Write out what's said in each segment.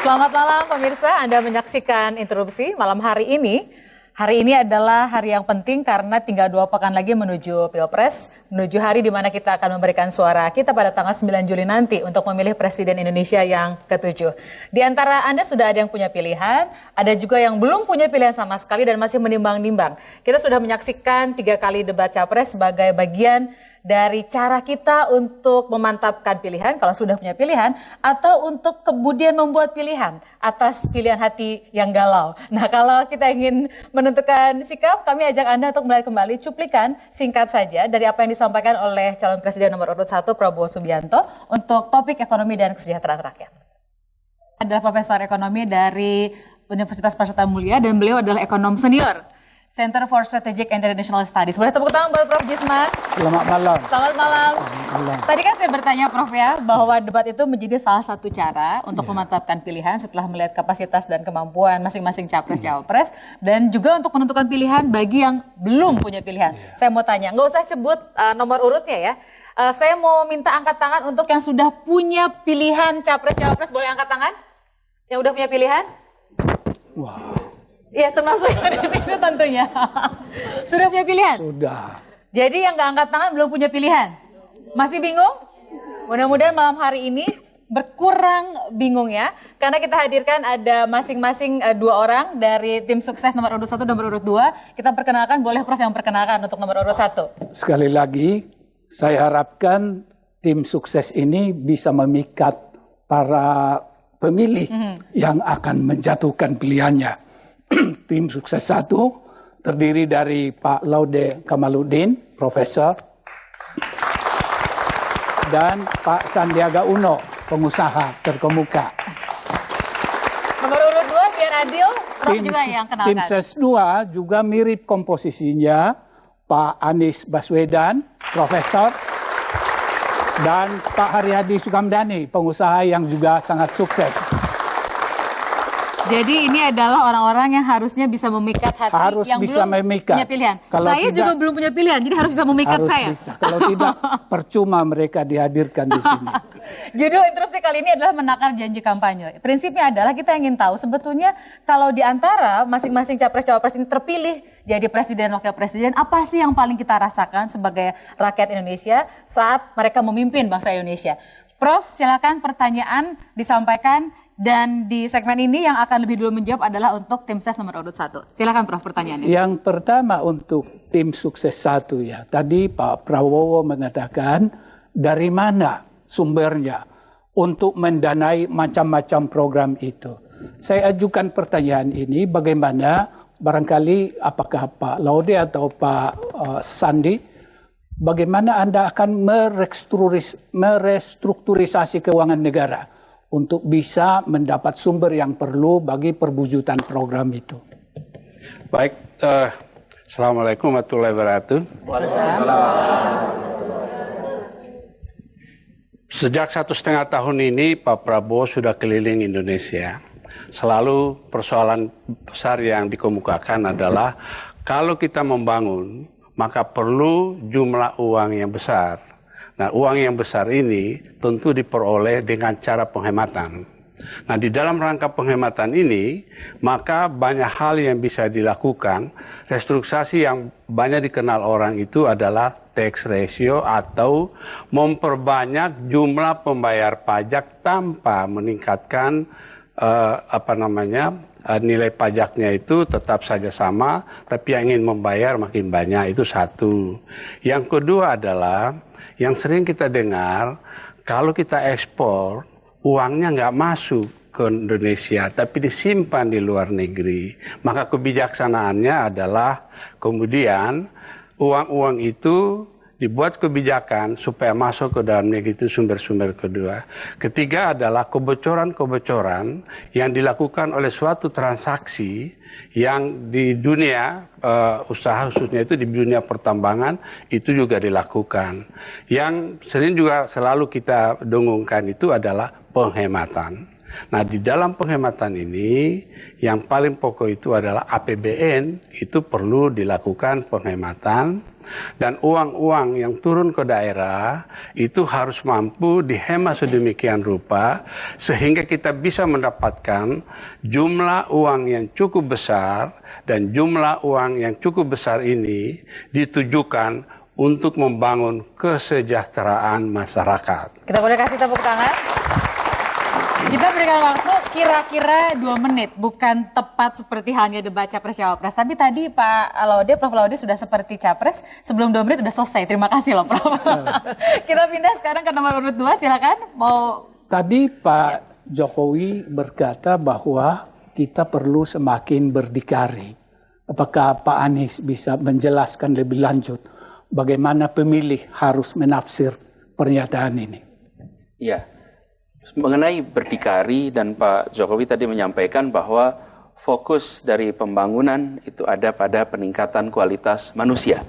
Selamat malam pemirsa, Anda menyaksikan Interupsi malam hari ini. Hari ini adalah hari yang penting karena tinggal 2 pekan lagi menuju Pilpres, menuju hari di mana kita akan memberikan suara kita pada tanggal 9 Juli nanti untuk memilih Presiden Indonesia yang ke-7. Di antara Anda sudah ada yang punya pilihan, ada juga yang belum punya pilihan sama sekali dan masih menimbang-nimbang. Kita sudah menyaksikan 3 kali debat Capres sebagai bagian dari cara kita untuk memantapkan pilihan kalau sudah punya pilihan atau untuk kemudian membuat pilihan atas pilihan hati yang galau. Nah, kalau kita ingin menentukan sikap, kami ajak Anda untuk melihat kembali cuplikan singkat saja dari apa yang disampaikan oleh calon presiden nomor urut 1 Prabowo Subianto untuk topik ekonomi dan kesejahteraan rakyat. Adalah profesor ekonomi dari Universitas Persatuan Mulia dan beliau adalah ekonom senior Center for Strategic and International Studies. Boleh tepuk tangan buat Prof. Jisman? Selamat malam. Selamat malam. Tadi kan saya bertanya Prof ya, bahwa debat itu menjadi salah satu cara untuk memantapkan pilihan setelah melihat kapasitas dan kemampuan masing-masing capres-cawapres dan juga untuk menentukan pilihan bagi yang belum punya pilihan. Saya mau tanya, nggak usah sebut nomor urutnya ya. Saya mau minta angkat tangan untuk yang sudah punya pilihan capres-cawapres, boleh angkat tangan? Yang udah punya pilihan? Wah. Iya, termasuk di sini tentunya. Sudah punya pilihan? Sudah. Jadi yang nggak angkat tangan belum punya pilihan? Masih bingung? Mudah-mudahan malam hari ini berkurang bingung ya. Karena kita hadirkan ada masing-masing 2 orang dari tim sukses nomor urut 1 dan nomor urut 2. Kita perkenalkan, boleh Prof yang perkenalkan untuk nomor urut 1. Sekali lagi, saya harapkan tim sukses ini bisa memikat para pemilih yang akan menjatuhkan pilihannya. Tim sukses 1 terdiri dari Pak Laude Kamaluddin, Profesor, dan Pak Sandiaga Uno, pengusaha terkemuka. Nomor urut 2 biar adil, Prof juga yang kenalkan. Tim sukses 2 juga mirip komposisinya, Pak Anies Baswedan, Profesor, dan Pak Haryadi Sukamdhani, pengusaha yang juga sangat sukses. Jadi ini adalah orang-orang yang harusnya bisa memikat hati yang belum punya pilihan. Kalau saya tidak, juga belum punya pilihan, jadi harus bisa memikat saya. Bisa. Kalau tidak, percuma mereka dihadirkan di sini. Judul interupsi kali ini adalah menakar janji kampanye. Prinsipnya adalah kita ingin tahu sebetulnya kalau di antara masing-masing capres-cawapres ini terpilih jadi presiden wakil presiden, apa sih yang paling kita rasakan sebagai rakyat Indonesia saat mereka memimpin bangsa Indonesia? Prof, silakan pertanyaan disampaikan. Dan di segmen ini yang akan lebih dulu menjawab adalah untuk tim sukses nomor urut 1. Silakan Prof pertanyaannya. Yang pertama untuk tim sukses 1 ya. Tadi Pak Prabowo mengatakan dari mana sumbernya untuk mendanai macam-macam program itu. Saya ajukan pertanyaan ini bagaimana barangkali apakah Pak Laude atau Pak Sandi, bagaimana Anda akan merestrukturisasi keuangan negara untuk bisa mendapat sumber yang perlu bagi perwujudan program itu. Baik, Assalamualaikum warahmatullahi wabarakatuh. Sejak 1,5 tahun ini Pak Prabowo sudah keliling Indonesia. Selalu persoalan besar yang dikemukakan adalah kalau kita membangun maka perlu jumlah uang yang besar. Nah, uang yang besar ini tentu diperoleh dengan cara penghematan. Nah, di dalam rangka penghematan ini, maka banyak hal yang bisa dilakukan. Restrukturisasi yang banyak dikenal orang itu adalah tax ratio atau memperbanyak jumlah pembayar pajak tanpa meningkatkan nilai pajaknya itu tetap saja sama, tapi yang ingin membayar makin banyak, itu satu. Yang kedua adalah yang sering kita dengar, kalau kita ekspor, uangnya nggak masuk ke Indonesia, tapi disimpan di luar negeri. Maka kebijaksanaannya adalah kemudian uang-uang itu dibuat kebijakan supaya masuk ke dalam negeri, itu sumber-sumber kedua. Ketiga adalah kebocoran-kebocoran yang dilakukan oleh suatu transaksi yang di dunia usaha, khususnya itu di dunia pertambangan, itu juga dilakukan. Yang sering juga selalu kita dengungkan itu adalah penghematan. Nah, di dalam penghematan ini yang paling pokok itu adalah APBN, itu perlu dilakukan penghematan, dan uang-uang yang turun ke daerah itu harus mampu dihemat sedemikian rupa sehingga kita bisa mendapatkan jumlah uang yang cukup besar, dan jumlah uang yang cukup besar ini ditujukan untuk membangun kesejahteraan masyarakat. Kita boleh kasih tepuk tangan. Kita berikan waktu kira-kira 2 menit, bukan tepat seperti halnya debat Capres-Cawapres. Tapi tadi Pak Laude, Prof. Laude sudah seperti Capres, sebelum 2 menit sudah selesai. Terima kasih loh Prof. Kita pindah sekarang ke nomor urut 2, silakan. Tadi Pak Jokowi berkata bahwa kita perlu semakin berdikari. Apakah Pak Anies bisa menjelaskan lebih lanjut bagaimana pemilih harus menafsir pernyataan ini? Iya. Mengenai berdikari, dan Pak Jokowi tadi menyampaikan bahwa fokus dari pembangunan itu ada pada peningkatan kualitas manusia.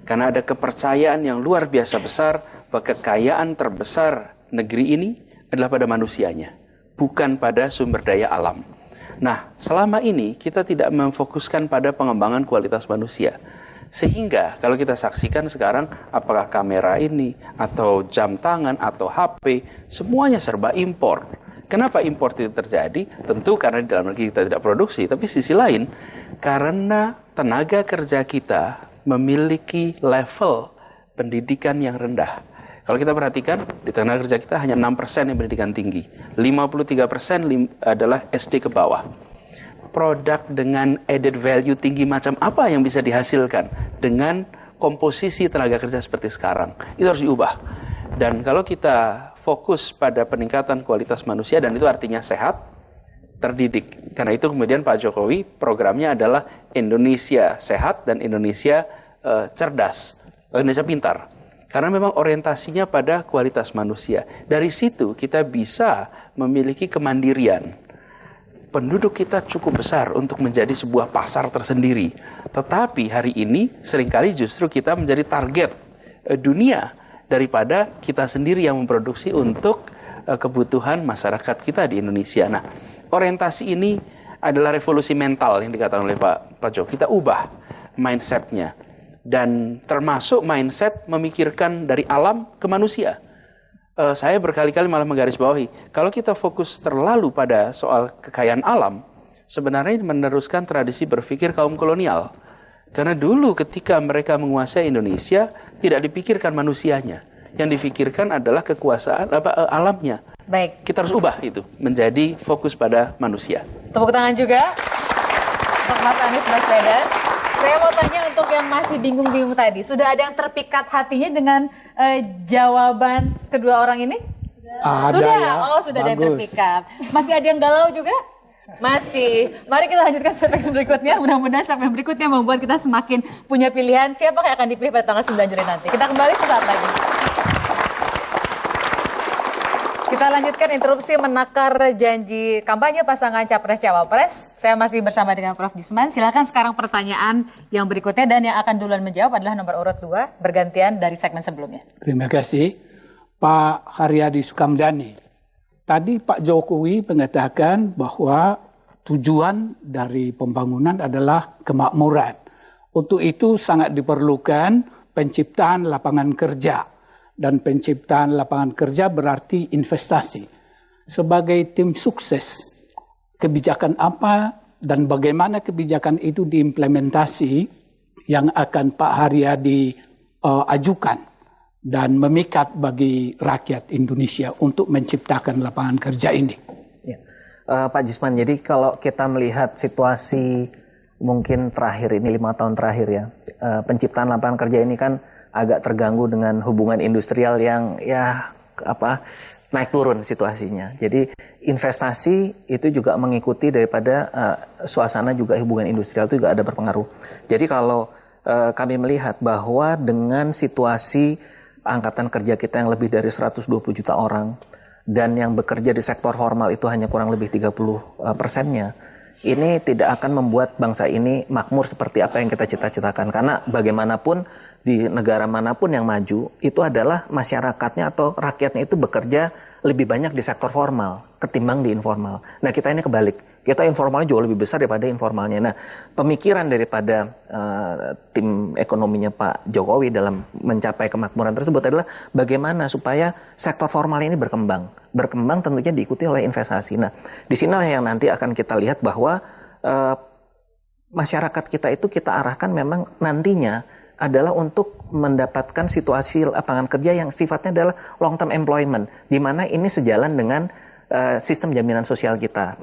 Karena ada kepercayaan yang luar biasa besar bahwa kekayaan terbesar negeri ini adalah pada manusianya, bukan pada sumber daya alam. Nah, selama ini kita tidak memfokuskan pada pengembangan kualitas manusia. Sehingga kalau kita saksikan sekarang, apakah kamera ini atau jam tangan atau HP, semuanya serba impor. Kenapa impor itu terjadi? Tentu karena di dalam negeri kita tidak produksi, tapi sisi lain karena tenaga kerja kita memiliki level pendidikan yang rendah. Kalau kita perhatikan, di tenaga kerja kita hanya 6% yang pendidikan tinggi, 53% adalah SD ke bawah. Produk dengan added value tinggi macam apa yang bisa dihasilkan dengan komposisi tenaga kerja seperti sekarang? Itu harus diubah. Dan kalau kita fokus pada peningkatan kualitas manusia, dan itu artinya sehat, terdidik. Karena itu kemudian Pak Jokowi programnya adalah Indonesia sehat dan Indonesia cerdas, Indonesia pintar. Karena memang orientasinya pada kualitas manusia. Dari situ kita bisa memiliki kemandirian. Penduduk kita cukup besar untuk menjadi sebuah pasar tersendiri. Tetapi hari ini seringkali justru kita menjadi target dunia daripada kita sendiri yang memproduksi untuk kebutuhan masyarakat kita di Indonesia. Nah, orientasi ini adalah revolusi mental yang dikatakan oleh Pak Jokowi. Kita ubah mindset-nya. Dan termasuk mindset memikirkan dari alam ke manusia. Saya berkali-kali malah menggarisbawahi, kalau kita fokus terlalu pada soal kekayaan alam, sebenarnya meneruskan tradisi berpikir kaum kolonial. Karena dulu ketika mereka menguasai Indonesia, tidak dipikirkan manusianya. Yang dipikirkan adalah kekuasaan alamnya. Baik. Kita harus ubah itu, menjadi fokus pada manusia. Tepuk tangan juga untuk Mas Anies Baswedan. Saya mau tanya untuk yang masih bingung-bingung tadi, sudah ada yang terpikat hatinya dengan jawaban kedua orang ini? Sudah, ya. sudah ada yang terpikat. Masih ada yang galau juga? Masih. Mari kita lanjutkan segmen berikutnya. Mudah-mudahan segmen berikutnya membuat kita semakin punya pilihan siapa yang akan dipilih pada tanggal 9 Juli nanti. Kita kembali sesaat lagi. Kita lanjutkan interupsi menakar janji kampanye pasangan Capres-Cawapres. Saya masih bersama dengan Prof. Disman. Silakan sekarang pertanyaan yang berikutnya, dan yang akan duluan menjawab adalah nomor urut 2, bergantian dari segmen sebelumnya. Terima kasih. Pak Haryadi Sukamdhani. Tadi Pak Jokowi mengatakan bahwa tujuan dari pembangunan adalah kemakmuran. Untuk itu sangat diperlukan penciptaan lapangan kerja. Dan penciptaan lapangan kerja berarti investasi. Sebagai tim sukses, kebijakan apa dan bagaimana kebijakan itu diimplementasi yang akan Pak Haryadi ajukan dan memikat bagi rakyat Indonesia untuk menciptakan lapangan kerja ini? Ya. Pak Jisman, jadi kalau kita melihat situasi mungkin terakhir ini 5 tahun terakhir ya, penciptaan lapangan kerja ini kan agak terganggu dengan hubungan industrial yang naik turun situasinya. Jadi investasi itu juga mengikuti daripada suasana juga hubungan industrial itu juga ada berpengaruh. Jadi kalau kami melihat bahwa dengan situasi angkatan kerja kita yang lebih dari 120 juta orang dan yang bekerja di sektor formal itu hanya kurang lebih 30%-nya, ini tidak akan membuat bangsa ini makmur seperti apa yang kita cita-citakan. Karena bagaimanapun di negara manapun yang maju, itu adalah masyarakatnya atau rakyatnya itu bekerja lebih banyak di sektor formal ketimbang di informal. Nah, kita ini kebalik. Kita informalnya jauh lebih besar daripada informalnya. Nah, pemikiran daripada tim ekonominya Pak Jokowi dalam mencapai kemakmuran tersebut adalah bagaimana supaya sektor formal ini berkembang. Berkembang tentunya diikuti oleh investasi. Nah, di sinilah yang nanti akan kita lihat bahwa masyarakat kita itu kita arahkan memang nantinya adalah untuk mendapatkan situasi lapangan kerja yang sifatnya adalah long term employment, di mana ini sejalan dengan sistem jaminan sosial kita,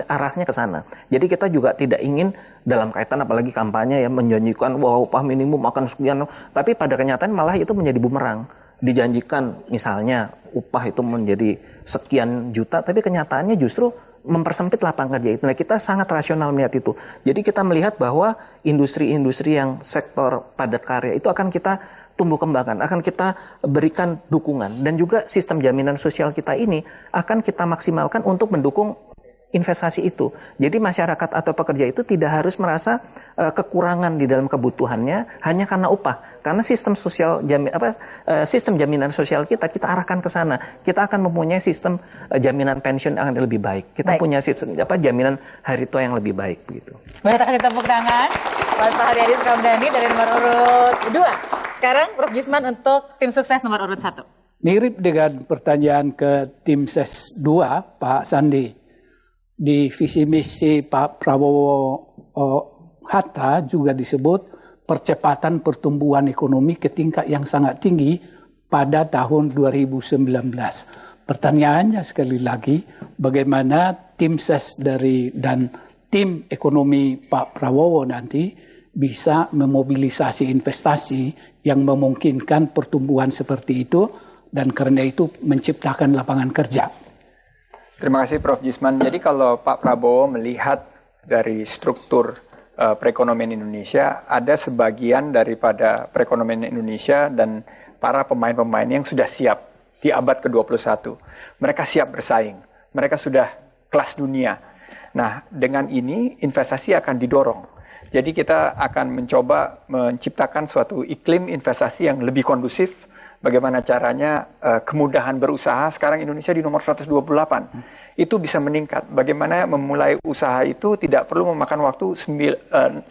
arahnya ke sana. Jadi kita juga tidak ingin dalam kaitan apalagi kampanye ya menjanjikan wah upah minimum akan sekian, tapi pada kenyataan malah itu menjadi bumerang. Dijanjikan misalnya upah itu menjadi sekian juta, tapi kenyataannya justru mempersempit lapangan kerja itu. Nah, kita sangat rasional melihat itu. Jadi kita melihat bahwa industri-industri yang sektor padat karya itu akan kita tumbuh kembangkan, akan kita berikan dukungan, dan juga sistem jaminan sosial kita ini akan kita maksimalkan untuk mendukung investasi itu. Jadi masyarakat atau pekerja itu tidak harus merasa kekurangan di dalam kebutuhannya hanya karena upah, karena sistem sosial sistem jaminan sosial kita arahkan ke sana. Kita akan mempunyai sistem jaminan pensiun yang lebih baik. Kita punya sistem jaminan hari tua yang lebih baik begitu. Boleh kasih tepuk tangan Pak Haryadi Sukamdhani dari nomor urut 2. Sekarang Prof. Gisman untuk tim sukses nomor urut 1. Mirip dengan pertanyaan ke tim ses 2, Pak Sandi. Di visi misi Pak Prabowo Hatta juga disebut percepatan pertumbuhan ekonomi ke tingkat yang sangat tinggi pada tahun 2019. Pertanyaannya sekali lagi, bagaimana tim ses dan tim ekonomi Pak Prabowo nanti bisa memobilisasi investasi yang memungkinkan pertumbuhan seperti itu dan karena itu menciptakan lapangan kerja. Terima kasih Prof. Gisman. Jadi kalau Pak Prabowo melihat dari struktur perekonomian Indonesia, ada sebagian daripada perekonomian Indonesia dan para pemain-pemain yang sudah siap di abad ke-21. Mereka siap bersaing. Mereka sudah kelas dunia. Nah, dengan ini investasi akan didorong. Jadi kita akan mencoba menciptakan suatu iklim investasi yang lebih kondusif. Bagaimana caranya kemudahan berusaha, sekarang Indonesia di nomor 128. Itu bisa meningkat. Bagaimana memulai usaha itu tidak perlu memakan waktu 90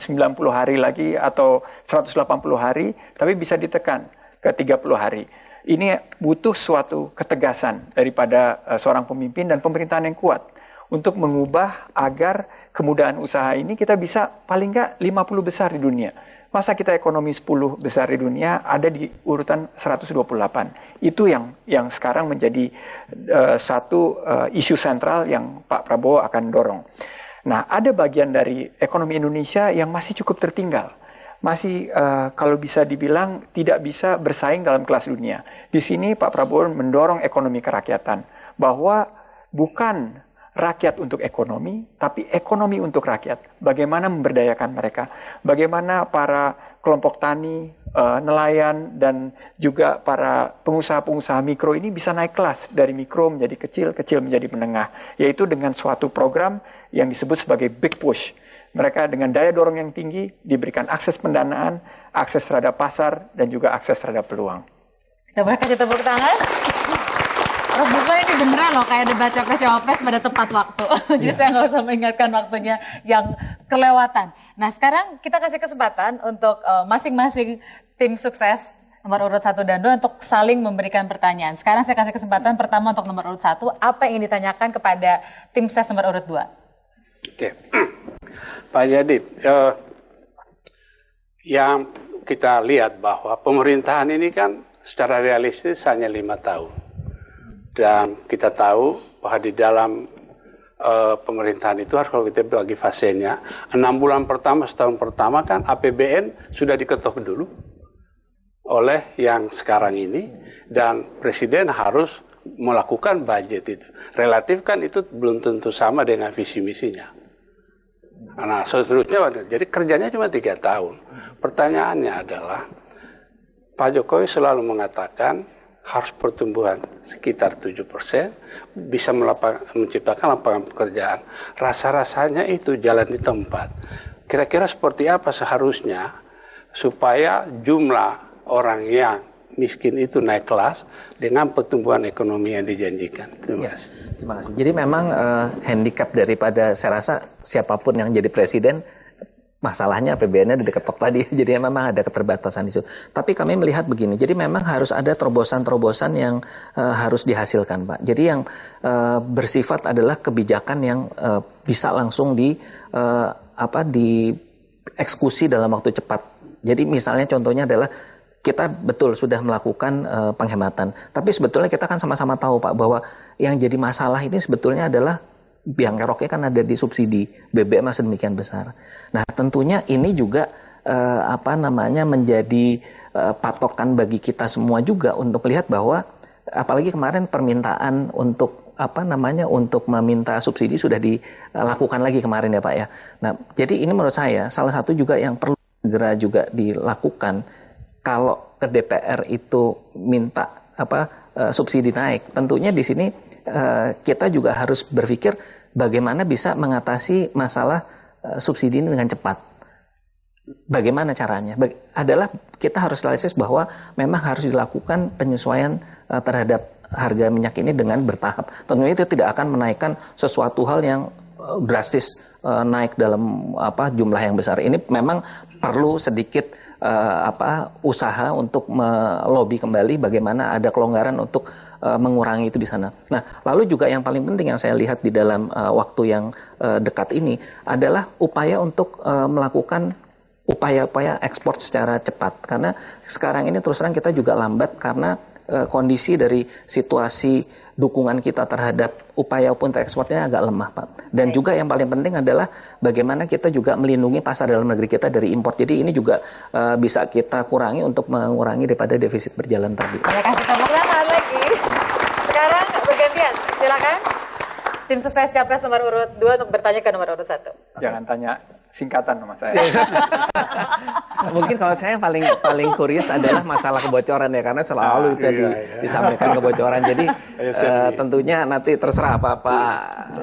hari lagi atau 180 hari, tapi bisa ditekan ke 30 hari. Ini butuh suatu ketegasan daripada seorang pemimpin dan pemerintahan yang kuat untuk mengubah agar kemudahan usaha ini kita bisa paling nggak 50 besar di dunia. Masa kita ekonomi 10 besar di dunia ada di urutan 128. Itu yang sekarang menjadi satu isu sentral yang Pak Prabowo akan dorong. Nah, ada bagian dari ekonomi Indonesia yang masih cukup tertinggal. Masih kalau bisa dibilang tidak bisa bersaing dalam kelas dunia. Di sini Pak Prabowo mendorong ekonomi kerakyatan. Bahwa bukan rakyat untuk ekonomi, tapi ekonomi untuk rakyat. Bagaimana memberdayakan mereka? Bagaimana para kelompok tani, nelayan, dan juga para pengusaha-pengusaha mikro ini bisa naik kelas dari mikro menjadi kecil, kecil menjadi menengah. Yaitu dengan suatu program yang disebut sebagai Big Push. Mereka dengan daya dorong yang tinggi diberikan akses pendanaan, akses terhadap pasar, dan juga akses terhadap peluang. Kita boleh kasih tepuk tangan. Prof. Gisman ini beneran loh kayak debat capres-cawapres pada tepat waktu. Jadi saya nggak usah mengingatkan waktunya yang kelewatan. Nah sekarang kita kasih kesempatan untuk masing-masing tim sukses nomor urut 1 dan 2 untuk saling memberikan pertanyaan. Sekarang saya kasih kesempatan pertama untuk nomor urut 1. Apa yang ingin ditanyakan kepada tim sukses nomor urut 2? Oke, Pak Jadid, yang kita lihat bahwa pemerintahan ini kan secara realistis hanya 5 tahun. Dan kita tahu bahwa di dalam pemerintahan itu harus kalau kita bagi fasenya, 6 bulan pertama, setahun pertama kan APBN sudah diketok dulu oleh yang sekarang ini, dan Presiden harus melakukan budget itu. Relatif kan itu belum tentu sama dengan visi misinya. Nah seterusnya, jadi kerjanya cuma 3 tahun. Pertanyaannya adalah, Pak Jokowi selalu mengatakan, harus pertumbuhan sekitar 7%, bisa menciptakan lapangan pekerjaan. Rasa-rasanya itu jalan di tempat. Kira-kira seperti apa seharusnya supaya jumlah orang yang miskin itu naik kelas dengan pertumbuhan ekonomi yang dijanjikan. Terima kasih. Terima kasih. Jadi memang handicap daripada, saya rasa siapapun yang jadi presiden, masalahnya APBN-nya diketok tadi, jadi memang ada keterbatasan di situ. Tapi kami melihat begini, jadi memang harus ada terobosan-terobosan yang harus dihasilkan, Pak. Jadi yang bersifat adalah kebijakan yang bisa langsung dieksekusi dalam waktu cepat. Jadi misalnya contohnya adalah kita betul sudah melakukan penghematan, tapi sebetulnya kita kan sama-sama tahu, Pak, bahwa yang jadi masalah ini sebetulnya adalah biang keroknya kan ada di subsidi BBM sedemikian besar. Nah, tentunya ini juga menjadi patokan bagi kita semua juga untuk melihat bahwa apalagi kemarin permintaan untuk untuk meminta subsidi sudah dilakukan lagi kemarin ya Pak ya. Nah, jadi ini menurut saya salah satu juga yang perlu segera juga dilakukan kalau ke DPR itu minta subsidi naik. Tentunya di sini kita juga harus berpikir bagaimana bisa mengatasi masalah subsidi ini dengan cepat. Bagaimana caranya? Adalah kita harus realistis bahwa memang harus dilakukan penyesuaian terhadap harga minyak ini dengan bertahap. Tentunya itu tidak akan menaikkan sesuatu hal yang drastis naik dalam jumlah yang besar. Ini memang perlu sedikit usaha untuk melobi kembali bagaimana ada kelonggaran untuk mengurangi itu di sana. Nah, lalu juga yang paling penting yang saya lihat di dalam waktu yang dekat ini adalah upaya untuk melakukan upaya-upaya ekspor secara cepat. Karena sekarang ini terus terang kita juga lambat karena kondisi dari situasi dukungan kita terhadap upaya untuk ekspornya agak lemah, Pak. Dan juga yang paling penting adalah bagaimana kita juga melindungi pasar dalam negeri kita dari impor. Jadi ini juga bisa kita kurangi untuk mengurangi daripada defisit berjalan tadi. Terima kasih tepuk tangan lagi. Sekarang bergantian, silakan. Tim sukses Capres nomor urut 2 untuk bertanya ke nomor urut 1. Jangan tanya singkatan sama saya. Mungkin kalau saya yang paling kurius adalah masalah kebocoran ya, karena selalu itu disampaikan kebocoran. Jadi tentunya nanti terserah Pak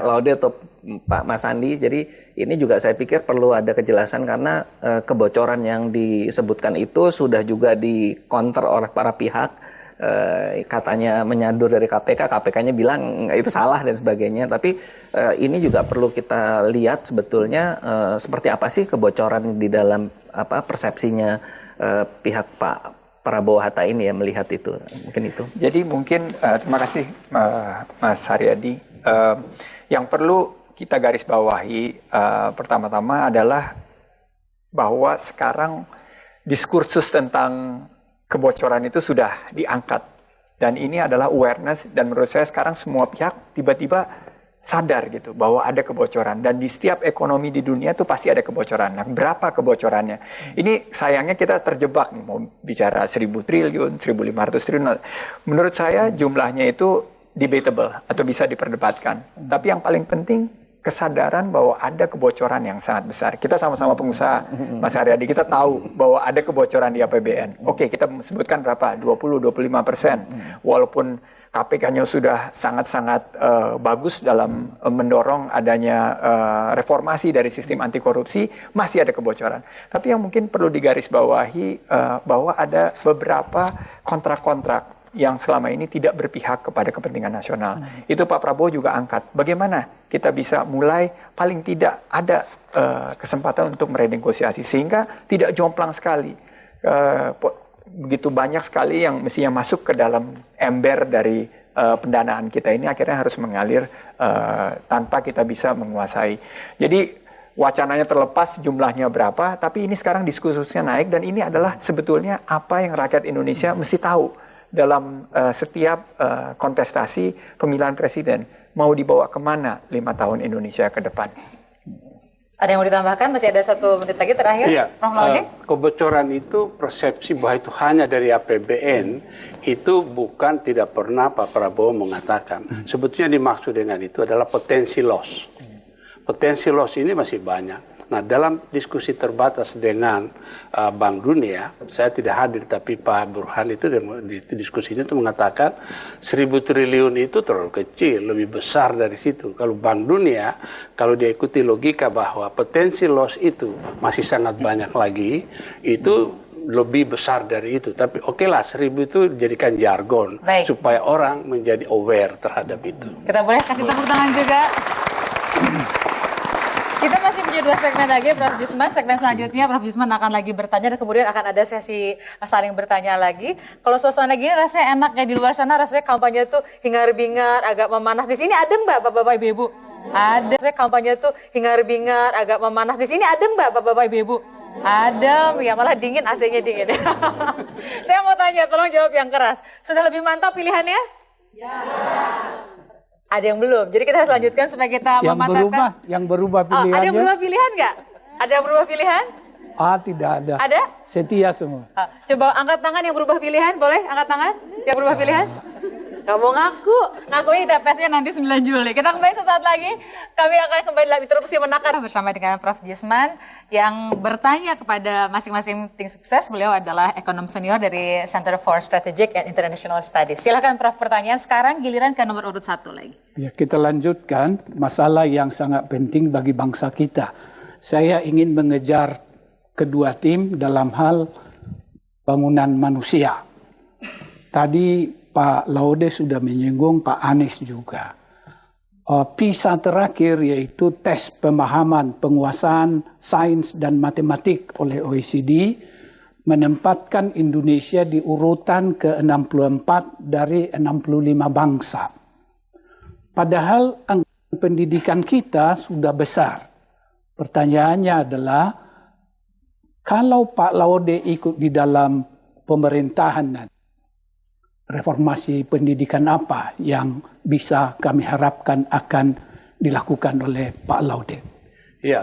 Laude atau Pak Mas Andi. Jadi ini juga saya pikir perlu ada kejelasan karena kebocoran yang disebutkan itu sudah juga dikonter oleh para pihak. Katanya menyadur dari KPK, KPK-nya bilang itu salah dan sebagainya. Tapi ini juga perlu kita lihat sebetulnya seperti apa sih kebocoran di dalam persepsinya pihak Pak Prabowo Hatta ini ya melihat itu. Mungkin itu. Jadi mungkin terima kasih Mas Haryadi. Yang perlu kita garis bawahi pertama-tama adalah bahwa sekarang diskursus tentang kebocoran itu sudah diangkat. Dan ini adalah awareness, dan menurut saya sekarang semua pihak tiba-tiba sadar gitu bahwa ada kebocoran. Dan di setiap ekonomi di dunia itu pasti ada kebocoran. Nah, berapa kebocorannya? Ini sayangnya kita terjebak nih, mau bicara 1.000 triliun, 1.500 triliun. Menurut saya jumlahnya itu debatable atau bisa diperdebatkan. Tapi yang paling penting kesadaran bahwa ada kebocoran yang sangat besar. Kita sama-sama pengusaha, Mas Haryadi, kita tahu bahwa ada kebocoran di APBN. Oke, kita sebutkan berapa? 20-25%. Walaupun KPK-nya sudah sangat-sangat bagus dalam mendorong adanya reformasi dari sistem anti korupsi, masih ada kebocoran. Tapi yang mungkin perlu digarisbawahi bahwa ada beberapa kontrak-kontrak yang selama ini tidak berpihak kepada kepentingan nasional. Itu Pak Prabowo juga angkat. Bagaimana kita bisa mulai paling tidak ada kesempatan untuk merenegosiasi sehingga tidak jomplang sekali. Begitu banyak sekali yang mestinya masuk ke dalam ember dari pendanaan kita ini akhirnya harus mengalir tanpa kita bisa menguasai. Jadi wacananya terlepas jumlahnya berapa, tapi ini sekarang diskursusnya naik dan ini adalah sebetulnya apa yang rakyat Indonesia mesti tahu. Dalam setiap kontestasi pemilihan presiden mau dibawa kemana 5 tahun Indonesia ke depan. Ada yang mau ditambahkan? Masih ada 1 menit lagi terakhir. Iya, Kebocoran itu persepsi bahwa itu hanya dari APBN itu bukan tidak pernah Pak Prabowo mengatakan. Sebetulnya dimaksud dengan itu adalah potensi loss. Potensi loss ini masih banyak. Nah, dalam diskusi terbatas dengan Bank Dunia, saya tidak hadir, tapi Pak Burhan itu di diskusinya itu mengatakan 1.000 triliun itu terlalu kecil, lebih besar dari situ. Kalau Bank Dunia, kalau diikuti logika bahwa potensi loss itu masih sangat banyak lagi, itu lebih besar dari itu. Tapi oke lah, 1000 itu jadikan jargon. Baik. Supaya orang menjadi aware terhadap itu. Kita boleh kasih tepuk tangan juga. Kita masih punya 2 segmen lagi, Prof. Jusman. Segmen selanjutnya, Prof. Jusman akan lagi bertanya dan kemudian akan ada sesi saling bertanya lagi. Kalau suasana gini rasanya enak ya, di luar sana rasanya kampanye tuh hingar-bingar, agak memanas. Di sini adem Mbak, Bapak-Bapak, Ibu-Ibu? Ada. Saya kampanye tuh hingar-bingar, agak memanas. Di sini adem Mbak, Bapak-Bapak, Ibu-Ibu? Adem, ya malah dingin, AC-nya dingin. Saya mau tanya, tolong jawab yang keras. Sudah lebih mantap pilihannya? Ya. Ada yang belum, jadi kita harus lanjutkan supaya kita memantapkan. Yang berubah pilihannya. Ada yang berubah pilihan nggak? Ada yang berubah pilihan? Tidak ada. Ada? Setia semua. Coba angkat tangan yang berubah pilihan, boleh? Angkat tangan yang berubah pilihan? Gak mau ngaku. Ngakuin TPS-nya nanti 9 Juli. Kita kembali sesaat lagi. Kami akan kembali dalam interupsi menakar bersama dengan Prof. Jusman yang bertanya kepada masing-masing tim sukses. Beliau adalah ekonom senior dari Center for Strategic and International Studies. Silakan Prof, pertanyaan sekarang giliran ke nomor urut 1 lagi. Ya, kita lanjutkan masalah yang sangat penting bagi bangsa kita. Saya ingin mengejar kedua tim dalam hal bangunan manusia. Tadi Pak Laude sudah menyinggung, Pak Anies juga. PISA terakhir yaitu tes pemahaman penguasaan sains dan matematik oleh OECD menempatkan Indonesia di urutan ke-64 dari 65 bangsa. Padahal anggaran pendidikan kita sudah besar. Pertanyaannya adalah, kalau Pak Laude ikut di dalam pemerintahan nanti, reformasi pendidikan apa yang bisa kami harapkan akan dilakukan oleh Pak Laude? Ya,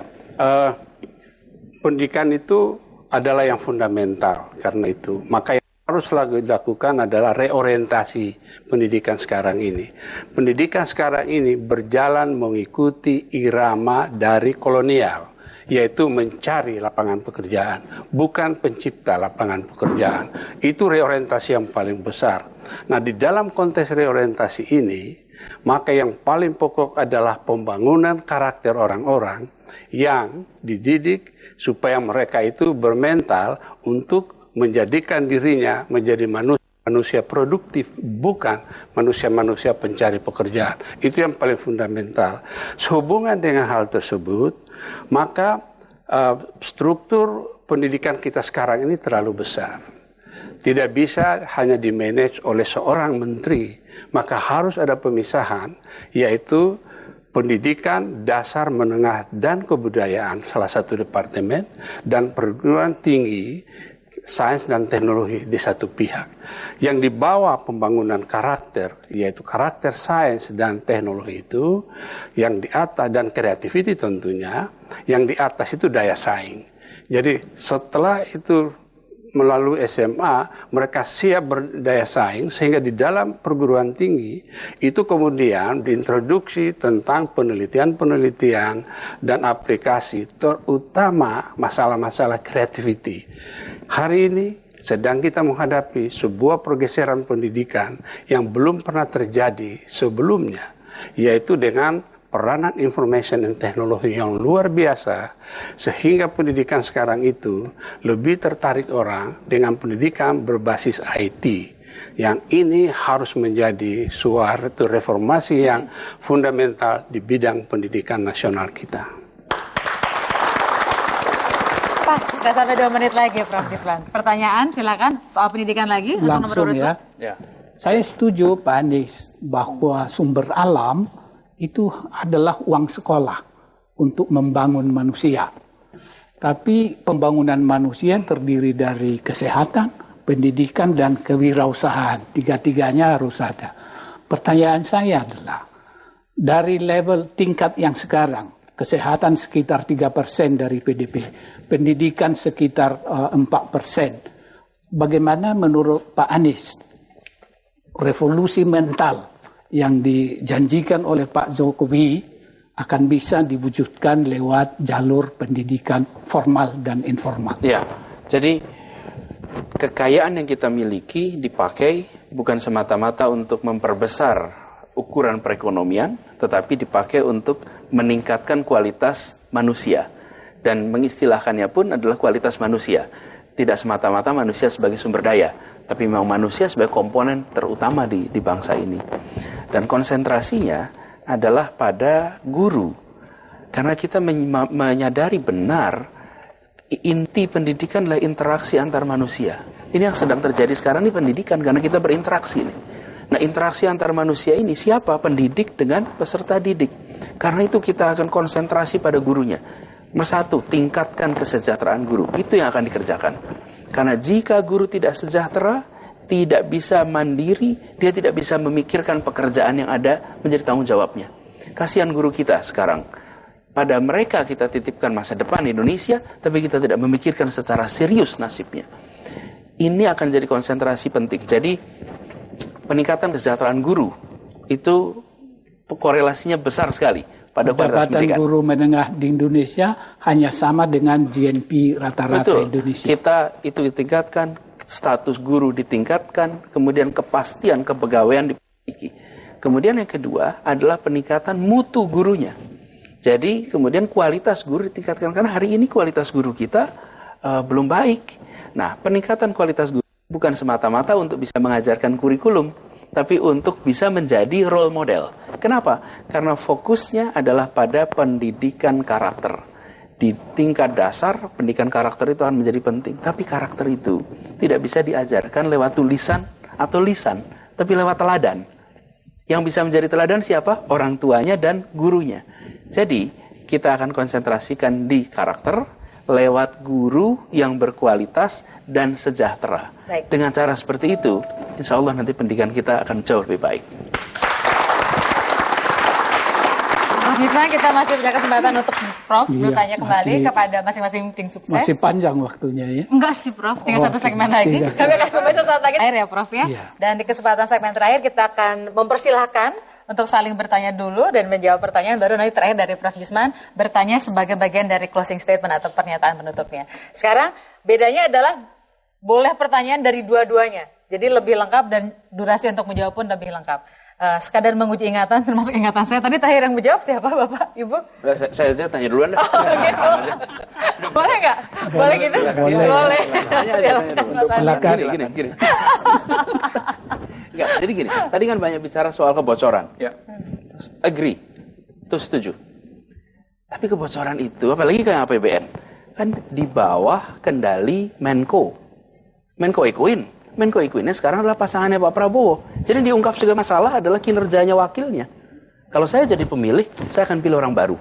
pendidikan itu adalah yang fundamental karena itu. Maka yang harus dilakukan adalah reorientasi pendidikan sekarang ini. Pendidikan sekarang ini berjalan mengikuti irama dari kolonial, yaitu mencari lapangan pekerjaan, bukan pencipta lapangan pekerjaan. Itu reorientasi yang paling besar. Nah, di dalam konteks reorientasi ini, maka yang paling pokok adalah pembangunan karakter orang-orang yang dididik supaya mereka itu bermental untuk menjadikan dirinya menjadi manusia produktif, bukan manusia-manusia pencari pekerjaan. Itu yang paling fundamental. Sehubungan dengan hal tersebut, maka struktur pendidikan kita sekarang ini terlalu besar. Tidak bisa hanya dimanage oleh seorang menteri, maka harus ada pemisahan, yaitu pendidikan dasar, menengah, dan kebudayaan, salah satu departemen, dan perguruan tinggi, sains dan teknologi di satu pihak. Yang dibawa pembangunan karakter, yaitu karakter sains dan teknologi itu, yang di atas, dan creativity tentunya, yang di atas itu daya saing. Jadi setelah itu melalui SMA, mereka siap berdaya saing, sehingga di dalam perguruan tinggi, itu kemudian diintroduksi tentang penelitian-penelitian dan aplikasi, terutama masalah-masalah creativity. Hari ini sedang kita menghadapi sebuah pergeseran pendidikan yang belum pernah terjadi sebelumnya, yaitu dengan peranan information and teknologi yang luar biasa, sehingga pendidikan sekarang itu lebih tertarik orang dengan pendidikan berbasis IT. Yang ini harus menjadi suatu reformasi yang fundamental di bidang pendidikan nasional kita. Pas, sudah sampai 2 menit lagi Prof. Jusman. Pertanyaan silakan soal pendidikan lagi. Langsung ya. Saya setuju Pak Anies bahwa sumber alam itu adalah uang sekolah untuk membangun manusia. Tapi pembangunan manusia terdiri dari kesehatan, pendidikan, dan kewirausahaan. Tiga-tiganya harus ada. Pertanyaan saya adalah, dari level tingkat yang sekarang, kesehatan sekitar 3% dari PDB, pendidikan sekitar 4%. Bagaimana menurut Pak Anies revolusi mental yang dijanjikan oleh Pak Jokowi akan bisa diwujudkan lewat jalur pendidikan formal dan informal? Ya, jadi kekayaan yang kita miliki dipakai bukan semata-mata untuk memperbesar ukuran perekonomian, tetapi dipakai untuk meningkatkan kualitas manusia. Dan mengistilahkannya pun adalah kualitas manusia. Tidak semata-mata manusia sebagai sumber daya, tapi memang manusia sebagai komponen terutama di bangsa ini. Dan konsentrasinya adalah pada guru. Karena kita menyadari benar inti pendidikan adalah interaksi antar manusia. Ini yang sedang terjadi sekarang ini pendidikan, karena kita berinteraksi nih. Nah, interaksi antar manusia ini siapa? Pendidik dengan peserta didik. Karena itu kita akan konsentrasi pada gurunya. Nomor satu, tingkatkan kesejahteraan guru. Itu yang akan dikerjakan. Karena jika guru tidak sejahtera, tidak bisa mandiri, dia tidak bisa memikirkan pekerjaan yang ada menjadi tanggung jawabnya. Kasihan guru kita sekarang. Pada mereka kita titipkan masa depan Indonesia, tapi kita tidak memikirkan secara serius nasibnya. Ini akan jadi konsentrasi penting. Jadi peningkatan kesejahteraan guru itu korelasinya besar sekali pada kualitas Pendapatan pendidikan. guru menengah di Indonesia hanya sama dengan GNP rata-rata Betul. Indonesia. Kita itu ditingkatkan, status guru ditingkatkan, kemudian kepastian kepegawaian dimiliki. Kemudian yang kedua adalah peningkatan mutu gurunya. Jadi kemudian kualitas guru ditingkatkan, karena hari ini kualitas guru kita belum baik. Nah, peningkatan kualitas guru bukan semata-mata untuk bisa mengajarkan kurikulum, tapi untuk bisa menjadi role model. Kenapa? Karena fokusnya adalah pada pendidikan karakter. Di tingkat dasar, pendidikan karakter itu akan menjadi penting. Tapi karakter itu tidak bisa diajarkan lewat tulisan atau lisan, tapi lewat teladan. Yang bisa menjadi teladan siapa? Orang tuanya dan gurunya. Jadi, kita akan konsentrasikan di karakter lewat guru yang berkualitas dan sejahtera. Baik. Dengan cara seperti itu, insya Allah nanti pendidikan kita akan jauh lebih baik. Prof Gisman, kita masih punya kesempatan untuk Prof Iya, bertanya kembali masih- kepada masing-masing tim sukses. Masih panjang waktunya ya. Enggak sih Prof, tinggal Oh, satu segmen lagi. tidak. Kami akan kembali sesaat lagi. Akhir ya Prof ya. Iya. Dan di kesempatan segmen terakhir kita akan mempersilahkan untuk saling bertanya dulu dan menjawab pertanyaan, baru nanti terakhir dari Prof Gisman bertanya sebagai bagian dari closing statement atau pernyataan penutupnya. Sekarang bedanya adalah boleh pertanyaan dari dua-duanya. Jadi lebih lengkap dan durasi untuk menjawab pun lebih lengkap. Sekadar menguji ingatan, termasuk ingatan saya. Tadi terakhir yang menjawab siapa Bapak, Ibu? Saya aja tanya duluan. Gitu. Boleh nggak? Boleh gitu? Boleh. Boleh. Tanya aja, Silakan, tanya Mas dulu. Anies. Gini. Enggak, jadi gini. Tadi kan banyak bicara soal kebocoran. Ya. Agree. Itu setuju. Tapi kebocoran itu, apalagi kayak APBN, kan di bawah kendali Menko. Menko Ekuin. Menko Ekuinnya sekarang adalah pasangannya Pak Prabowo. Jadi diungkap segala masalah adalah kinerjanya wakilnya. Kalau saya jadi pemilih, saya akan pilih orang baru.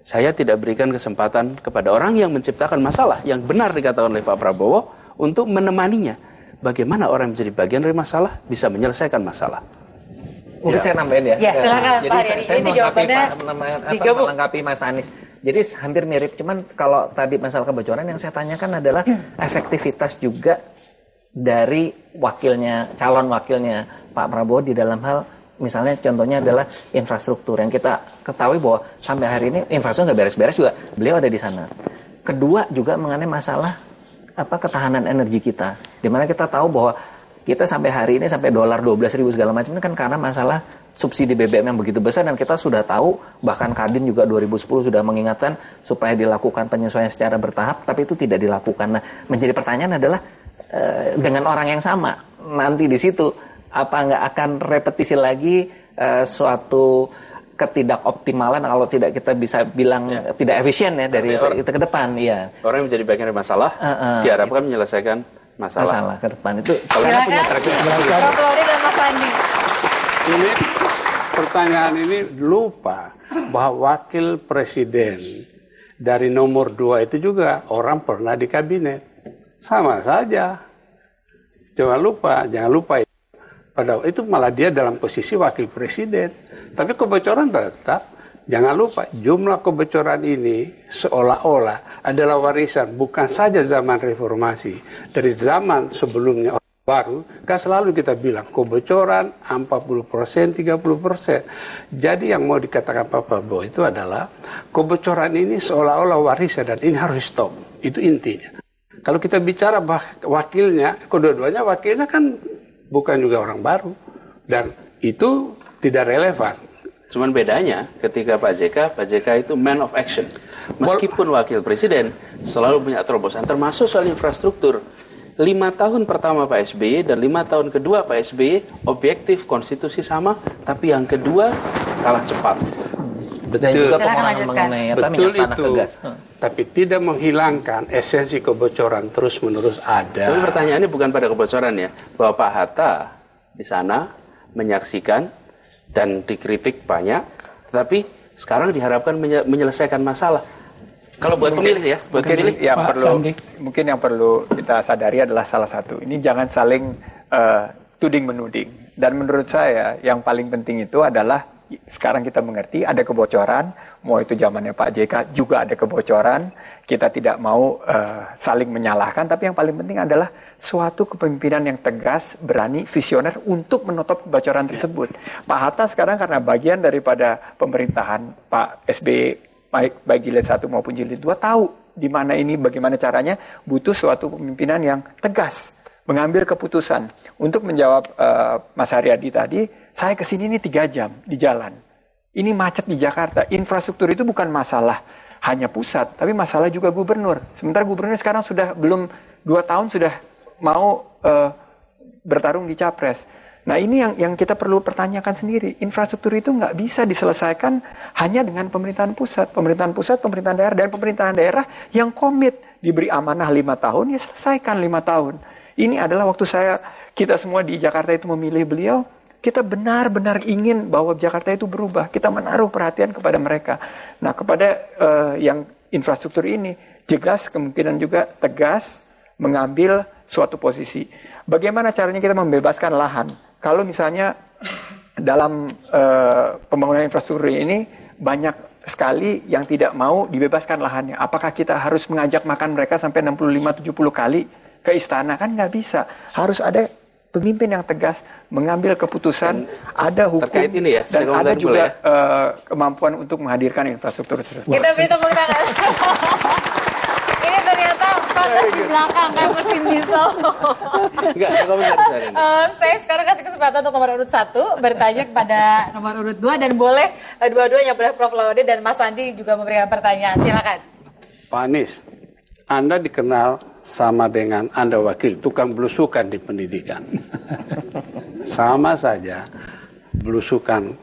Saya tidak berikan kesempatan kepada orang yang menciptakan masalah, yang benar dikatakan oleh Pak Prabowo, untuk menemaninya. Bagaimana orang menjadi bagian dari masalah, bisa menyelesaikan masalah. Mungkin saya nambahin ya. Ya, silakan, Jadi Pak Haryadi. saya Ini jawabannya digabung. melengkapi Mas Anies. Jadi hampir mirip, cuman kalau tadi masalah kebocoran yang saya tanyakan adalah efektivitas juga dari wakilnya, calon wakilnya Pak Prabowo di dalam hal, misalnya contohnya adalah infrastruktur yang kita ketahui bahwa sampai hari ini infrastruktur nggak beres-beres juga, beliau ada di sana. Kedua juga mengenai masalah ketahanan energi kita, dimana kita tahu bahwa kita sampai hari ini sampai dolar 12.000 segala macam ini kan karena masalah subsidi BBM yang begitu besar, dan kita sudah tahu bahkan Kadin juga 2010 sudah mengingatkan supaya dilakukan penyesuaian secara bertahap, tapi itu tidak dilakukan. Nah, menjadi pertanyaan adalah dengan orang yang sama nanti di situ apa nggak akan repetisi lagi suatu ketidakoptimalan kalau tidak kita bisa bilang tidak efisien ya dari kita ke depan ya. Orang yang menjadi bagian dari masalah, diharapkan menyelesaikan masalah ke depan itu. Kalau Anda punya track record, Prof Lori dan Mas Andi. Ini pertanyaan ini lupa bahwa wakil presiden dari nomor 2 itu juga orang pernah di kabinet. Sama saja. Jangan lupa itu. Padahal itu malah dia dalam posisi wakil presiden. Tapi kebocoran tetap. Jangan lupa, jumlah kebocoran ini seolah-olah adalah warisan. Bukan saja zaman reformasi. Dari zaman sebelumnya baru, kan selalu kita bilang kebocoran 40%, 30%. Jadi yang mau dikatakan Pak Prabowo itu adalah kebocoran ini seolah-olah warisan dan ini harus stop. Itu intinya. Kalau kita bicara wakilnya, kedua-duanya wakilnya kan bukan juga orang baru. Dan itu tidak relevan. Cuman bedanya ketika Pak JK itu man of action. Meskipun wakil presiden selalu punya terobosan, termasuk soal infrastruktur. 5 tahun pertama Pak SBY dan 5 tahun kedua Pak SBY objektif, konstitusi sama, tapi yang kedua kalah cepat. Dan juga Silakan pengurangan lanjutkan. mengenai Betul minyak tanah itu, ke gas. tapi tidak menghilangkan esensi kebocoran terus-menerus ada. Tapi pertanyaannya bukan pada kebocoran ya, bahwa Pak Hatta di sana menyaksikan dan dikritik banyak, tetapi sekarang diharapkan menyelesaikan masalah. Kalau buat pemilih ya, buat pemilih. Mungkin yang perlu kita sadari adalah salah satu. Ini jangan saling tuding menuding. Dan menurut saya yang paling penting itu adalah sekarang kita mengerti ada kebocoran, mau itu zamannya Pak JK juga ada kebocoran. Kita tidak mau saling menyalahkan, tapi yang paling penting adalah suatu kepemimpinan yang tegas, berani, visioner untuk menutup kebocoran tersebut. Pak Hatta sekarang karena bagian daripada pemerintahan Pak SBY, baik jilid 1 maupun jilid 2, tahu di mana ini, bagaimana caranya, butuh suatu kepemimpinan yang tegas, mengambil keputusan. Untuk menjawab Mas Haryadi tadi, saya kesini ini 3 jam di jalan. Ini macet di Jakarta. Infrastruktur itu bukan masalah hanya pusat, tapi masalah juga gubernur. Sementara gubernur sekarang sudah belum 2 tahun sudah mau bertarung di Capres. Nah ini yang kita perlu pertanyakan sendiri. Infrastruktur itu nggak bisa diselesaikan hanya dengan pemerintahan pusat, pemerintahan daerah, dan pemerintahan daerah yang komit diberi amanah 5 tahun, ya selesaikan 5 tahun. Ini adalah waktu kita semua di Jakarta itu memilih beliau, kita benar-benar ingin bahwa Jakarta itu berubah. Kita menaruh perhatian kepada mereka. Nah kepada yang infrastruktur ini, jelas kemungkinan juga tegas mengambil suatu posisi. Bagaimana caranya kita membebaskan lahan? Kalau misalnya dalam pembangunan infrastruktur ini banyak sekali yang tidak mau dibebaskan lahannya. Apakah kita harus mengajak makan mereka sampai 65-70 kali ke istana? Kan nggak bisa. Harus ada pemimpin yang tegas mengambil keputusan, ada hukum terkait ini ya, dan ada juga kemampuan untuk menghadirkan infrastruktur tersebut. Kita beri tepuk tangan. Ini ternyata panas di belakang kayak mesin diesel. Enggak, Saya sekarang kasih kesempatan untuk nomor urut 1 bertanya kepada nomor urut 2 dan boleh dua-duanya, boleh Prof. Laude dan Mas Andi juga memberikan pertanyaan. Silakan. Pak Anies, Anda dikenal sama dengan Anda wakil tukang belusukan di pendidikan. Sama saja belusukan.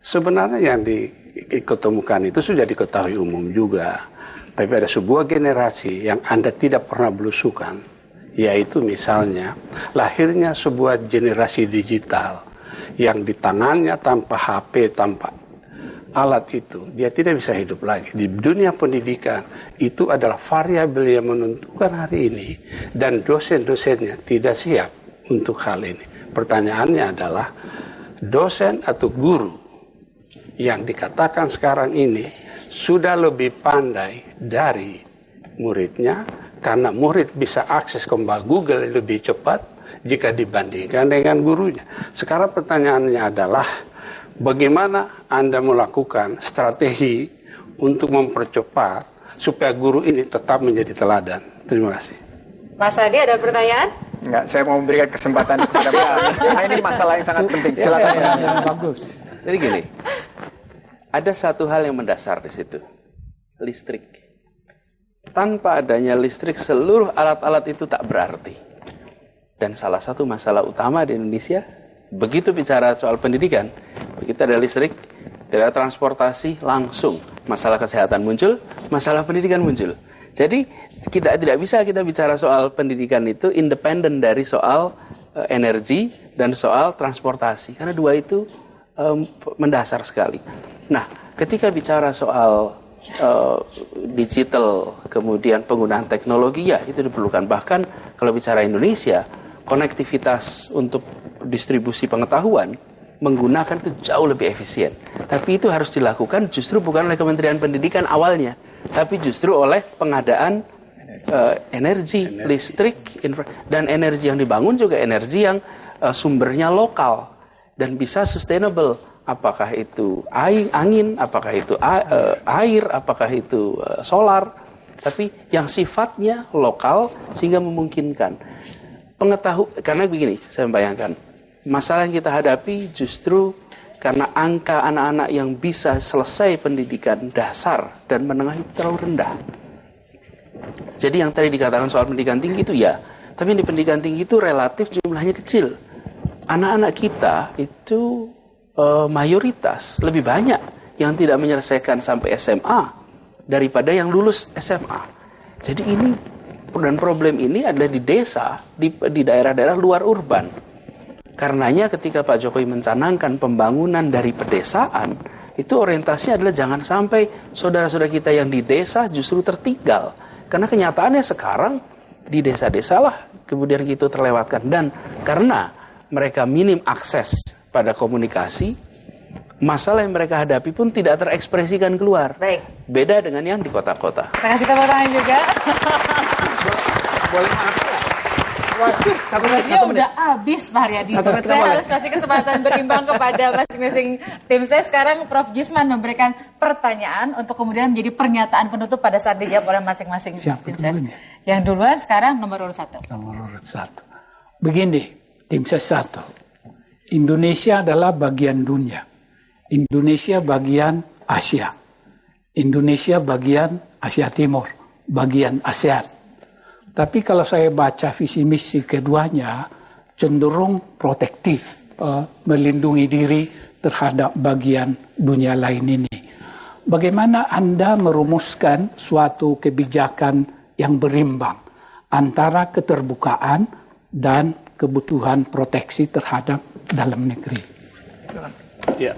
Sebenarnya yang diketemukan itu sudah diketahui umum juga. Tapi ada sebuah generasi yang Anda tidak pernah belusukan, yaitu misalnya lahirnya sebuah generasi digital yang di tangannya tanpa HP, tanpa alat itu, dia tidak bisa hidup lagi. Di dunia pendidikan, itu adalah variabel yang menentukan hari ini. Dan dosen-dosennya tidak siap untuk hal ini. Pertanyaannya adalah, dosen atau guru yang dikatakan sekarang ini sudah lebih pandai dari muridnya, karena murid bisa akses ke Google lebih cepat jika dibandingkan dengan gurunya. Sekarang pertanyaannya adalah, bagaimana Anda melakukan strategi untuk mempercepat supaya guru ini tetap menjadi teladan? Terima kasih. Mas Adi ada pertanyaan? Enggak, saya mau memberikan kesempatan kepada Pak Anies. Karena ini masalah yang sangat penting. Silakan. Bagus. Jadi gini, ada satu hal yang mendasar di situ, listrik. Tanpa adanya listrik, seluruh alat-alat itu tak berarti. Dan salah satu masalah utama di Indonesia, begitu bicara soal pendidikan, begitu ada listrik, tidak ada transportasi, langsung masalah kesehatan muncul, masalah pendidikan muncul. Jadi kita tidak bisa kita bicara soal pendidikan itu independen dari soal energi dan soal transportasi, karena dua itu mendasar sekali. Nah, ketika bicara soal digital, kemudian penggunaan teknologi, ya itu diperlukan. Bahkan kalau bicara Indonesia, konektivitas untuk distribusi pengetahuan menggunakan itu jauh lebih efisien. Tapi itu harus dilakukan justru bukan oleh Kementerian Pendidikan awalnya, tapi justru oleh pengadaan energi, listrik, dan energi yang dibangun juga energi yang sumbernya lokal dan bisa sustainable. Apakah itu angin, apakah itu air, apakah itu solar, tapi yang sifatnya lokal sehingga memungkinkan. Karena begini, saya membayangkan, masalah yang kita hadapi justru Karena angka anak-anak yang bisa selesai pendidikan dasar dan menengah itu terlalu rendah. Jadi yang tadi dikatakan soal pendidikan tinggi itu ya, tapi di pendidikan tinggi itu relatif jumlahnya kecil. Anak-anak kita itu mayoritas lebih banyak yang tidak menyelesaikan sampai SMA daripada yang lulus SMA. Jadi ini dan problem ini adalah di desa, di daerah-daerah luar urban. Karenanya ketika Pak Jokowi mencanangkan pembangunan dari pedesaan, itu orientasinya adalah jangan sampai saudara-saudara kita yang di desa justru tertinggal. Karena kenyataannya sekarang di desa-desa lah kemudian itu terlewatkan. Dan karena mereka minim akses pada komunikasi, masalah yang mereka hadapi pun tidak terekspresikan keluar. Baik. Beda dengan yang di kota-kota. Terima kasih tepuk tangan juga. Boleh maaf ya? Waduh, durasinya udah habis Pak Haryadi. Saya harus kasih kesempatan berimbang kepada masing-masing tim saya. Sekarang Prof. Jisman memberikan pertanyaan untuk kemudian menjadi pernyataan penutup pada saat dijawab oleh masing-masing tim saya. Yang duluan sekarang nomor urut 1. Nomor urut 1. Begini, tim ses 1. Indonesia adalah bagian dunia. Indonesia bagian Asia. Indonesia bagian Asia Timur. Bagian ASEAN. Tapi kalau saya baca visi misi keduanya cenderung protektif, melindungi diri terhadap bagian dunia lain ini. Bagaimana Anda merumuskan suatu kebijakan yang berimbang antara keterbukaan dan kebutuhan proteksi terhadap dalam negeri? Ya.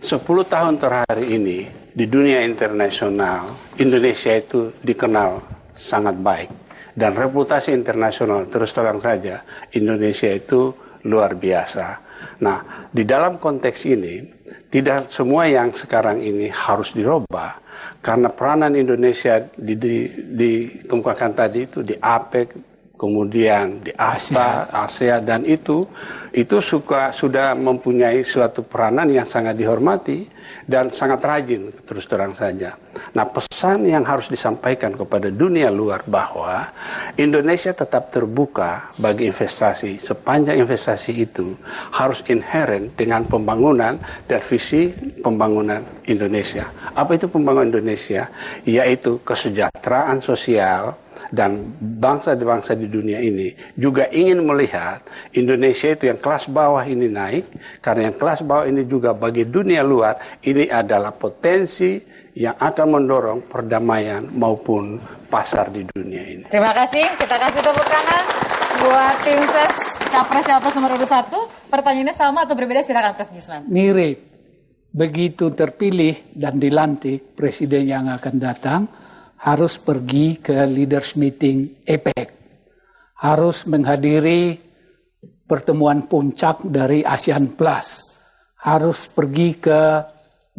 10 tahun terakhir ini di dunia internasional, Indonesia itu dikenal sangat baik. Dan reputasi internasional, terus terang saja, Indonesia itu luar biasa. Nah, di dalam konteks ini, tidak semua yang sekarang ini harus dirubah. Karena peranan Indonesia dikemukakan tadi itu di APEC, kemudian di ASEAN, dan itu sudah mempunyai suatu peranan yang sangat dihormati dan sangat rajin, terus terang saja. Nah, pesan yang harus disampaikan kepada dunia luar bahwa Indonesia tetap terbuka bagi investasi, sepanjang investasi itu harus inherent dengan pembangunan dan visi pembangunan Indonesia. Apa itu pembangunan Indonesia? Yaitu kesejahteraan sosial, dan bangsa-bangsa di dunia ini juga ingin melihat Indonesia itu yang kelas bawah ini naik, karena yang kelas bawah ini juga bagi dunia luar ini adalah potensi yang akan mendorong perdamaian maupun pasar di dunia ini. Terima kasih, kita kasih tepuk tangan buat tim ses Capres nomor urut 1. Pertanyaannya sama atau berbeda? Silakan Prof. Jisman. Mirip. Begitu terpilih dan dilantik presiden yang akan datang, harus pergi ke leaders meeting APEC, harus menghadiri pertemuan puncak dari ASEAN Plus, harus pergi ke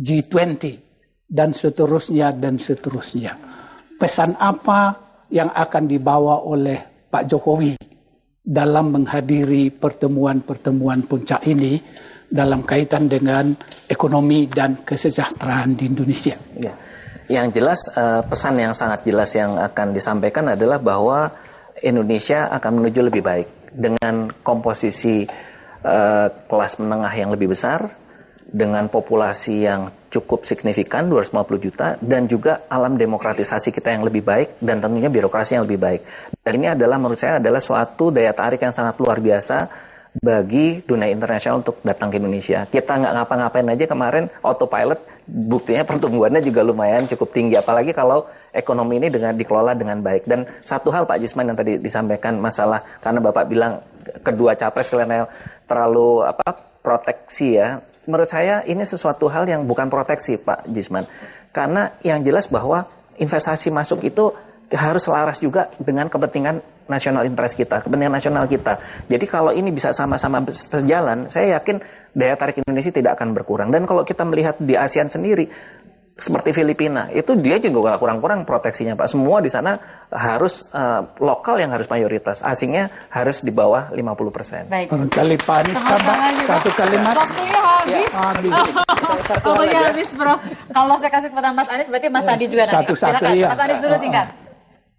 G20, dan seterusnya, dan seterusnya. Pesan apa yang akan dibawa oleh Pak Jokowi dalam menghadiri pertemuan-pertemuan puncak ini dalam kaitan dengan ekonomi dan kesejahteraan di Indonesia? Ya. Yang jelas, pesan yang sangat jelas yang akan disampaikan adalah bahwa Indonesia akan menuju lebih baik dengan komposisi kelas menengah yang lebih besar, dengan populasi yang cukup signifikan 250 juta, dan juga alam demokratisasi kita yang lebih baik, dan tentunya birokrasi yang lebih baik. Dan ini adalah menurut saya adalah suatu daya tarik yang sangat luar biasa bagi dunia internasional untuk datang ke Indonesia. Kita nggak ngapa-ngapain aja kemarin autopilot, buktinya pertumbuhannya juga lumayan cukup tinggi, apalagi kalau ekonomi ini dikelola dengan baik. Dan satu hal Pak Jisman yang tadi disampaikan masalah, karena Bapak bilang kedua capres kalian terlalu proteksi ya. Menurut saya ini sesuatu hal yang bukan proteksi Pak Jisman, karena yang jelas bahwa investasi masuk itu harus selaras juga dengan kepentingan nasional interest kita, kepentingan nasional kita. Jadi kalau ini bisa sama-sama berjalan, saya yakin daya tarik Indonesia tidak akan berkurang. Dan kalau kita melihat di ASEAN sendiri, seperti Filipina, itu dia juga gak kurang-kurang proteksinya Pak. Semua di sana harus lokal yang harus mayoritas, asingnya harus di bawah 50%. Baik. Barangkali Pak Anies tambah satu kalimat. Waktunya habis. Waktunya habis, Prof. Kalau saya kasih kepada Mas Anies, berarti Mas Andi juga nanti. Satu-satu, iya. Mas Anies dulu singkat.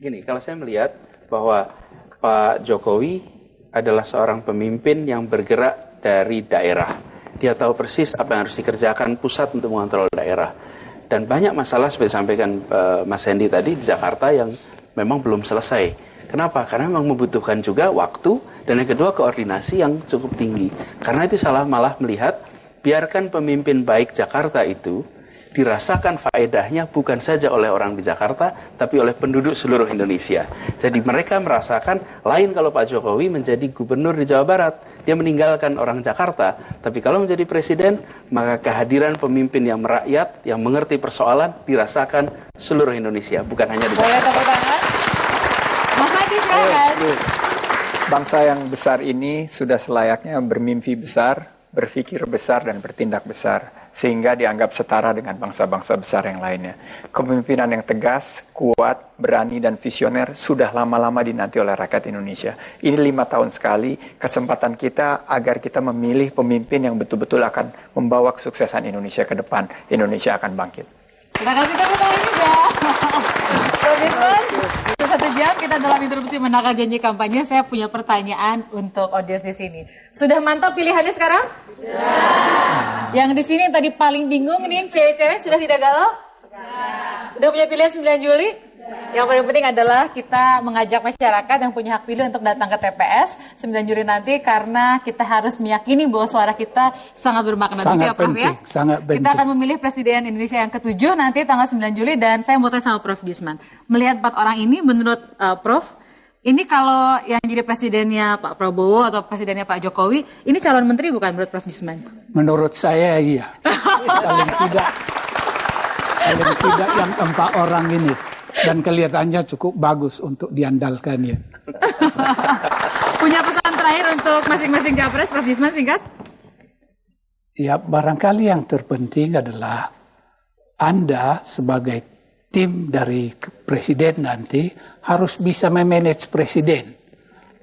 Gini, kalau saya melihat bahwa Pak Jokowi adalah seorang pemimpin yang bergerak dari daerah. Dia tahu persis apa yang harus dikerjakan pusat untuk mengontrol daerah. Dan banyak masalah seperti disampaikan Mas Hendy tadi di Jakarta yang memang belum selesai. Kenapa? Karena memang membutuhkan juga waktu, dan yang kedua koordinasi yang cukup tinggi. Karena itu salah malah melihat, biarkan pemimpin baik Jakarta itu dirasakan faedahnya bukan saja oleh orang di Jakarta, tapi oleh penduduk seluruh Indonesia. Jadi mereka merasakan, lain kalau Pak Jokowi menjadi gubernur di Jawa Barat, dia meninggalkan orang Jakarta. Tapi kalau menjadi presiden, maka kehadiran pemimpin yang merakyat, yang mengerti persoalan, dirasakan seluruh Indonesia, bukan hanya di Jakarta. Boleh tepuk tangan? Mas Adi silakan. Bangsa yang besar ini sudah selayaknya bermimpi besar, berpikir besar, dan bertindak besar, sehingga dianggap setara dengan bangsa-bangsa besar yang lainnya. Kepemimpinan yang tegas, kuat, berani, dan visioner sudah lama-lama dinanti oleh rakyat Indonesia. Ini 5 tahun sekali kesempatan kita agar kita memilih pemimpin yang betul-betul akan membawa kesuksesan Indonesia ke depan. Indonesia akan bangkit. Terima kasih tepuk tangan juga. Prof. Disman, 1 jam kita dalam interupsi menakar janji kampanye. Saya punya pertanyaan untuk audiens di sini. Sudah mantap pilihannya sekarang? Sudah. Yang di sini yang tadi paling bingung nih, cewek-cewek sudah tidak galau? Sudah. Udah punya pilihan 9 Juli? Yang paling penting adalah kita mengajak masyarakat yang punya hak pilih untuk datang ke TPS 9 Juli nanti, karena kita harus meyakini bahwa suara kita sangat bermakna. Sangat ya, Prof, penting, ya? sangat penting. Kita akan memilih Presiden Indonesia yang ke-7 nanti tanggal 9 Juli, dan saya mau tanya sama Prof. Disman. Melihat 4 orang ini, menurut Prof, ini kalau yang jadi presidennya Pak Prabowo atau presidennya Pak Jokowi, ini calon menteri bukan menurut Prof. Disman? Menurut saya iya. Paling tidak yang 4 orang ini. Dan kelihatannya cukup bagus untuk diandalkan ya. Punya pesan terakhir untuk masing-masing capres, Prof. Disman, singkat? Ya, barangkali yang terpenting adalah Anda sebagai tim dari presiden nanti harus bisa memanage presiden.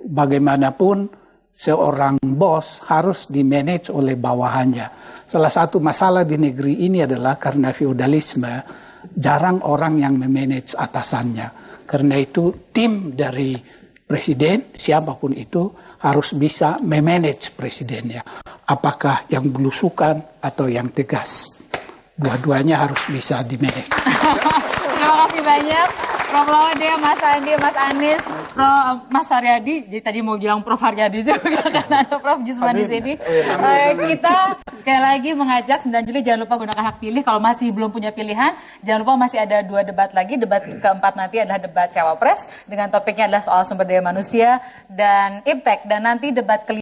Bagaimanapun seorang bos harus dimanage oleh bawahannya. Salah satu masalah di negeri ini adalah karena feodalisme, jarang orang yang memanage atasannya. Karena itu tim dari presiden, siapapun itu, harus bisa memanage presidennya. Apakah yang belusukan atau yang tegas. Dua-duanya harus bisa dimanage. Terima kasih banyak. Prof. Laude, Mas Andi, Mas Anies, Mas Haryadi. Jadi tadi mau bilang Prof. Haryadi juga karena ada Prof. Disman di sini. Kita sekali lagi mengajak 9 Juli jangan lupa gunakan hak pilih. Kalau masih belum punya pilihan, jangan lupa masih ada 2 debat lagi. Debat keempat nanti adalah debat cawapres dengan topiknya adalah soal sumber daya manusia dan iptek. Dan nanti debat kelima